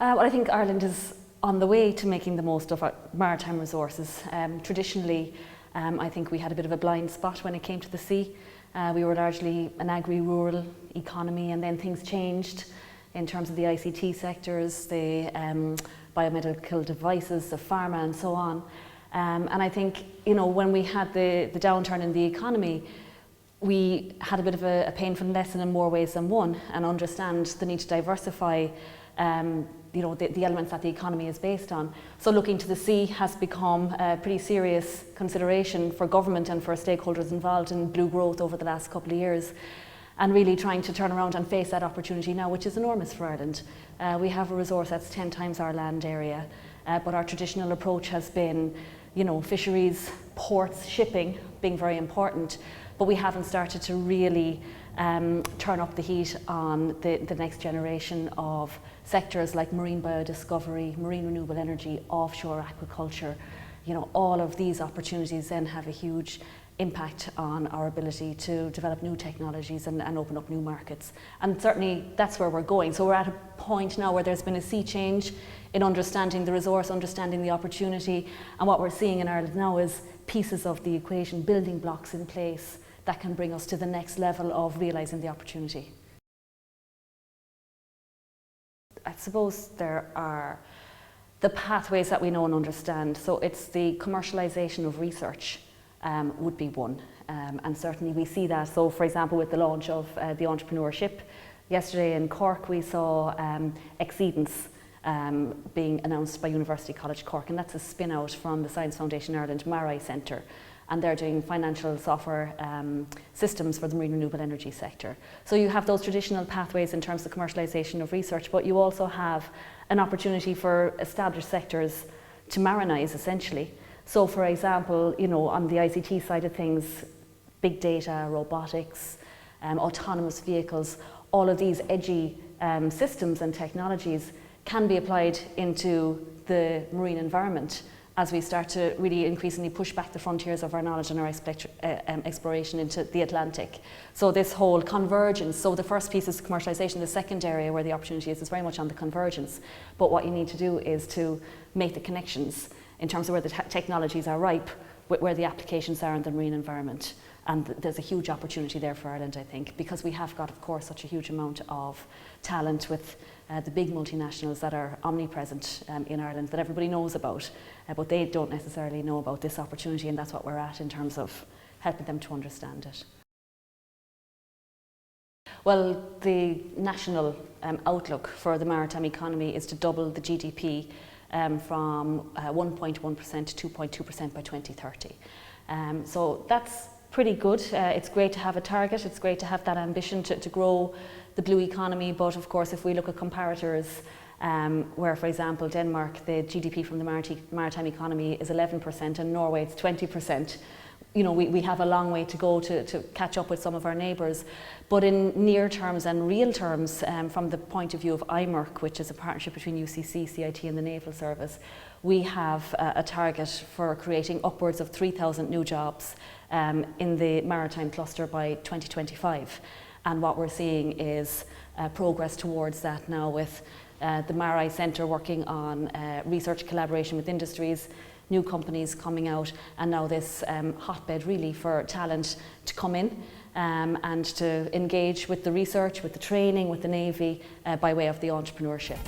Well, I think Ireland is on the way to making the most of our maritime resources. Traditionally, I think we had a bit of a blind spot when it came to the sea. We were largely an agri-rural economy, and then things changed in terms of the ICT sectors, the biomedical devices, the pharma and so on. And I think, when we had the downturn in the economy, we had a bit of a painful lesson in more ways than one, and understand the need to diversify the elements that the economy is based on. So looking to the sea has become a pretty serious consideration for government and for stakeholders involved in blue growth over the last couple of years, and really trying to turn around and face that opportunity now, which is enormous for Ireland. We have a resource that's 10 times our land area, but our traditional approach has been, fisheries, ports, shipping being very important, but we haven't started to really turn up the heat on the next generation of sectors like marine biodiscovery, marine renewable energy, offshore aquaculture. All of these opportunities then have a huge impact on our ability to develop new technologies and open up new markets. And certainly that's where we're going. So we're at a point now where there's been a sea change in understanding the resource, understanding the opportunity, and what we're seeing in Ireland now is pieces of the equation, building blocks in place that can bring us to the next level of realising the opportunity. I suppose there are the pathways that we know and understand. So it's the commercialisation of research would be one, and certainly we see that. So for example, with the launch of the entrepreneurship, yesterday in Cork we saw Exceedance being announced by University College Cork, and that's a spin out from the Science Foundation Ireland MaREI Centre. And they're doing financial software systems for the marine renewable energy sector. So you have those traditional pathways in terms of commercialisation of research, but you also have an opportunity for established sectors to marinize essentially. So for example, on the ICT side of things, big data, robotics, autonomous vehicles, all of these edgy systems and technologies can be applied into the marine environment as we start to really increasingly push back the frontiers of our knowledge and our exploration into the Atlantic. So this whole convergence, so the first piece is commercialisation, the second area where the opportunity is very much on the convergence. But what you need to do is to make the connections in terms of where the technologies are ripe, with where the applications are in the marine environment. And there's a huge opportunity there for Ireland, I think, because we have got, of course, such a huge amount of talent with the big multinationals that are omnipresent in Ireland that everybody knows about, but they don't necessarily know about this opportunity, and that's what we're at in terms of helping them to understand it. Well, the national outlook for the maritime economy is to double the GDP from 1.1% to 2.2% by 2030. So that's pretty good. It's great to have a target, it's great to have that ambition to grow the blue economy, but of course if we look at comparators where, for example, Denmark, the GDP from the maritime economy is 11% and Norway it's 20%. We have a long way to go to catch up with some of our neighbours. But in near terms and real terms, from the point of view of IMERC, which is a partnership between UCC, CIT and the Naval Service, we have a target for creating upwards of 3,000 new jobs in the maritime cluster by 2025. And what we're seeing is progress towards that now with the MaREI Centre working on research collaboration with industries, new companies coming out, and now this hotbed really for talent to come in and to engage with the research, with the training, with the Navy by way of the entrepreneurship.